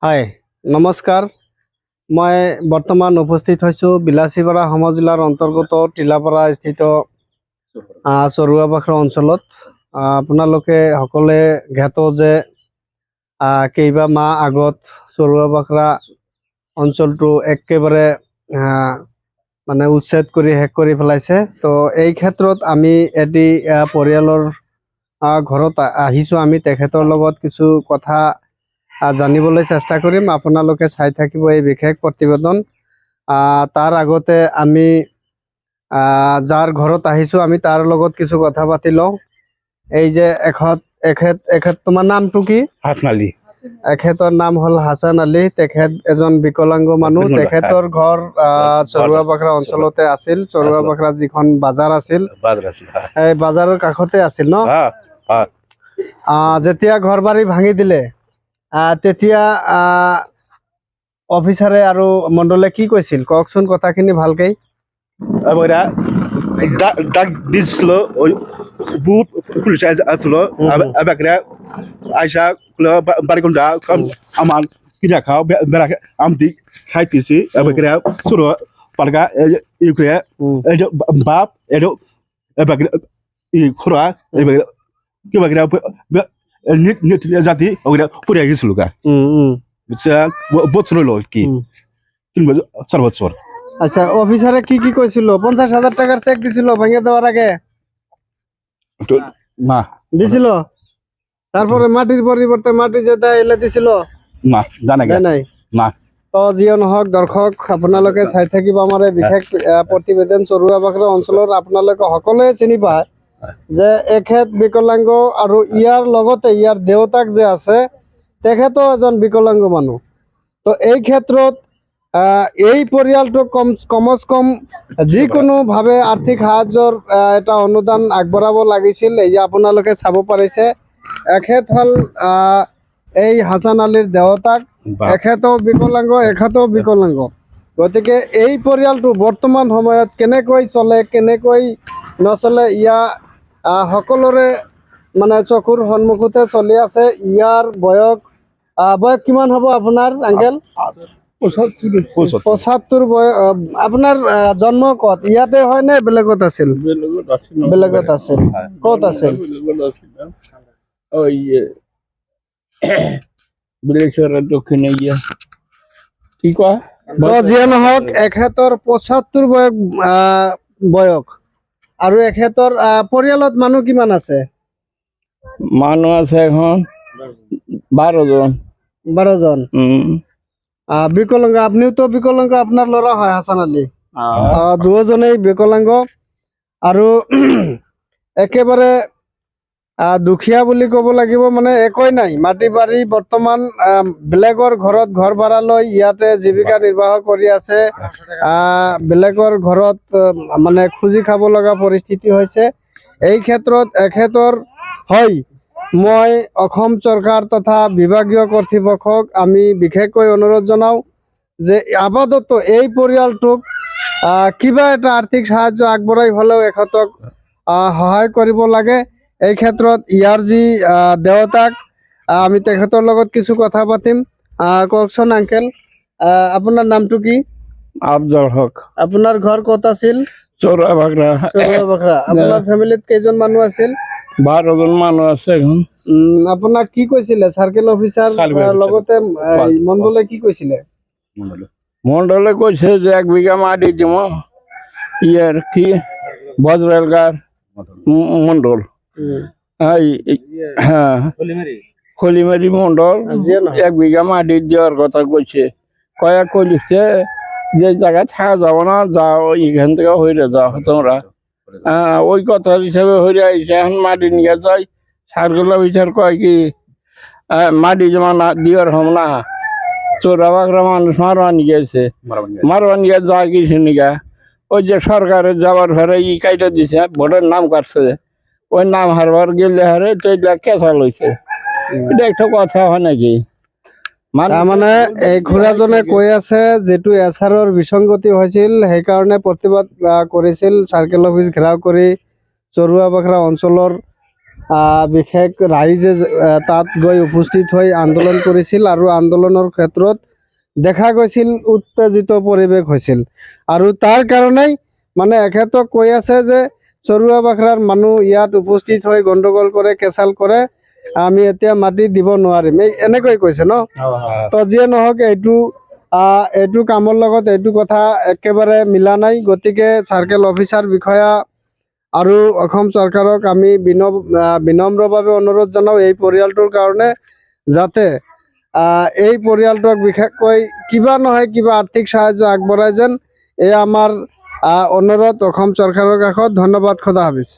হাই নমস্কাৰ। মই বৰ্তমান উপস্থিত হৈছোঁ বিলাসীপাৰা সমজিলাৰ অন্তৰ্গত টিলাপাৰা স্থিত চৰুৱাবাখৰা অঞ্চলত। আপোনালোকে সকলোৱে জ্ঞাত যে কেইবা মাহ আগত চৰুৱাবাখৰা অঞ্চলটো একেবাৰে মানে উচ্ছেদ কৰি শেষ কৰি পেলাইছে। তো এই ক্ষেত্ৰত আমি এটি পৰিয়ালৰ ঘৰত আহিছোঁ। আমি তেখেতৰ লগত কিছু কথা জানিবলৈ চেষ্টা কৰিম। আপোনালোকে চাই থাকিব এই বিশেষ প্ৰতিবেদন। তাৰ আগতে আমি যাৰ ঘৰত আহিছোঁ আমি তাৰ লগত কিছু কথা পাতি লওঁ। এই যে এখেত তোমাৰ নামটো কি? হাছান আলী। এখেতৰ নাম হ'ল হাছান আলী। তেখেত এজন বিকলাংগ মানুহ। তেখেতৰ ঘৰ চৰুৱাবাখৰা অঞ্চলতে আছিল। চৰুৱাবাখৰা যিখন বাজাৰ আছিল এই বাজাৰৰ কাষতে আছিল ন। যেতিয়া ঘৰ বাৰী ভাঙি দিলে তেতিয়া অফিচাৰে আৰু মণ্ডলে কি কৈছিল কওকচোন কথাখিনি ভালকৈ। ডাক দিছিল বহুত পুলিশ আসলো আইসা বাড়িগুন্ডা আমার কিনা খাও বেড়া আমটি খাইতেছি ছোট পালকা ইউক্রিয়া বাপ এডো খোরা কিবা জাতি পুড়িয়ে গেছিল গা বছর হলো কি 3 বছর। আচ্ছা, অফিসারে কি কইছিল? 50,000 টাকার চেক দিছিল ভেঙে দেওয়ার আগে না দিছিল? তারপরে মাটির পরিবর্তে মাটি যেটা এলে দিছিল না জানা নাই না। তো যিয়ে নহওক দর্শক, আপোনালোকে চাই থাকিব আমাৰ এই বিশেষ প্ৰতিবেদন। চৰুৱাবাখৰা অঞ্চলৰ আপোনালোকে সকলোৱে চিনি পায় যে এখেত বিকলাংগ আৰু ইয়াৰ লগতে ইয়াৰ দেউতাক যে আছে তেখেতো এজন বিকলাংগ মানুহ। তো এই ক্ষেত্ৰত এই পৰিয়ালটোক কমচ কম যিকোনোভাৱে আৰ্থিক সাহায্যৰ এটা অনুদান আগবঢ়াব লাগিছিল। এই যে আপোনালোকে চাব পাৰিছে এখেত হ'ল এই হাছান আলীৰ দেউতাক। এখেতও বিকলাংগ, এখেতও বিকলাংগ। গতিকে এই পৰিয়ালটো বৰ্তমান সময়ত কেনেকৈ চলে কেনেকৈ নচলে ইয়াৰ সকলোৰে মানে চকুৰ সন্মুখতে চলি আছে। ইয়াৰ বয়স কিমান হ'ব আপোনাৰ আংকেল? 75 বয়স। আপোনাৰ জন্ম ক'ত? ইয়াতে হয় নে বেলেগত আছিল? বেলেগত আছিল। ক'ত আছিল? দক্ষিণে গিয়া কি কয় যিয়ে নহওক এখেতৰ 75 বয়স আৰু এখেতৰ পৰিয়ালত মানুহ কিমান আছে? মানুহ আছে এখন 12 জন। বিকলাংগ। আপনিও তো বিকলাংগ, আপনার ল'ৰা হয় হাছান আলী। দুজনেই বিকলাংগ আৰু একেবাৰে দুখীয়া বুলি ক'ব লাগিব। মানে একোই নাই, মাটি বাৰী বৰ্তমান বেলেগৰ ঘৰত ঘৰ ভাড়া লৈ ইয়াতে জীৱিকা নিৰ্বাহ কৰি আছে। বেলেগৰ ঘৰত মানে খুজি খাব লগা পৰিস্থিতি হৈছে। এই ক্ষেত্ৰত এখেতৰ হয় মই অসম চৰকাৰ তথা বিভাগীয় কৰ্তৃপক্ষক আমি বিশেষকৈ অনুৰোধ জনাওঁ যে আপাতত এই পৰিয়ালটোক কিবা এটা আৰ্থিক সাহায্য আগবঢ়াই হ'লেও এখেতক সহায় কৰিব লাগে। এই ক্ষেত্ৰত ইয়াৰ যি দেউতাক আমি তেখেতৰ লগত কিছু কথা পাতিম। কওকচোন আংকেল, আপোনাৰ নামটো কি? আফজল হক। আপোনাৰ ঘৰ ক'ত আছিল? চৰুৱাবাখৰা। চৰুৱাবাখৰা। আপোনাৰ ফেমিলিত কেইজন মানুহ আছিল? 12 জন মানুহ আছে এখন। আপোনাক কি কৈছিলে চাৰ্কেল অফিচাৰ লগতে মণ্ডলে কি কৈছিলে? মণ্ডলে কৈছে যে 1 বিঘা মাটি দিব ইয়ার কি বজরেলগার মন্ডল হ্যাঁ খলিমারি মন্ডল 1 বিঘা মাটি দেওয়ার কথা কইছে। কয়েক কইছে যে জায়গায় থাকা যাব না, যাও এখান থেকে হইরে যাও তোমরা। ওই কথা হিসাবে হইরে আইসে এখন মাটি নিয়ে যায়। সার্কেল অফিসার কয় কি মাটি জমা না দিওয়ার হম না, চোরাবাগরা মানুষ মারওয়া নিয়ে গেছে, মারওয়া নিয়ে যা কিছু নিগা ওই যে সরকারের যাবার ঘরে ই কাইটা দিছে, ভোটের নাম কাটছে, ওই নাম হারবার গেলে হারে তো কেঁচা লইছে। এটা একটা কথা হয় নাকি? মানে এই খুড়াজনে কৈ আছে যেটো এছাৰৰ বিসংগতি হৈছিল সেইকাৰণে প্ৰতিবাদ কৰিছিল। চাৰ্কেল অফিচ ঘেৰাও কৰি চৰুৱাবাখৰা অঞ্চলৰ বিশেষ ৰাইজে তাত গৈ উপস্থিত হৈ আন্দোলন কৰিছিল আৰু আন্দোলনৰ ক্ষেত্ৰত দেখা গৈছিল উত্তেজিত পৰিৱেশ হৈছিল আৰু তাৰ কাৰণেই মানে এখেতক কৈ আছে যে চৰুৱা বাখৰাৰ মানুহ ইয়াত উপস্থিত হৈ গণ্ডগোল কৰে কেঁচাল কৰে আমি এতিয়া মাটি দিব নোৱাৰিম এনেকৈ কৈছে ন তো যিয়ে নহওক এইটো কামৰ লগত এইটো কথা একেবাৰে মিলা নাই গতিকে চাৰ্কেল অফিচাৰ বিষয়া আৰু অসম চৰকাৰক আমি বিনম্ৰভাৱে অনুৰোধ জনাওঁ এই পৰিয়ালটোৰ কাৰণে যাতে এই পৰিয়ালটোক বিশেষকৈ কিবা নহয় কিবা আৰ্থিক সাহায্য আগবঢ়ায় যেন এই আমাৰ অনুৰোধ অসম চৰকাৰৰ কাষত ধন্যবাদ খোদা হাফিজ।